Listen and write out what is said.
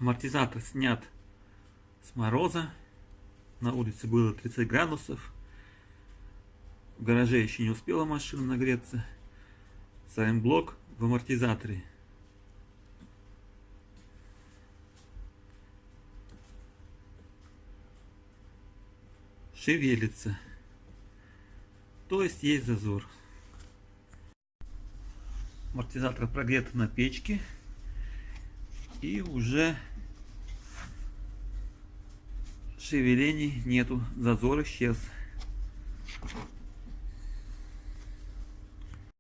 Амортизатор снят с мороза. На улице было 30 градусов. В гараже еще не успела машина нагреться. Саймблок в амортизаторе. Шевелится. То есть зазор. Амортизатор прогрет на печке. И уже шевелений нету. Зазор исчез.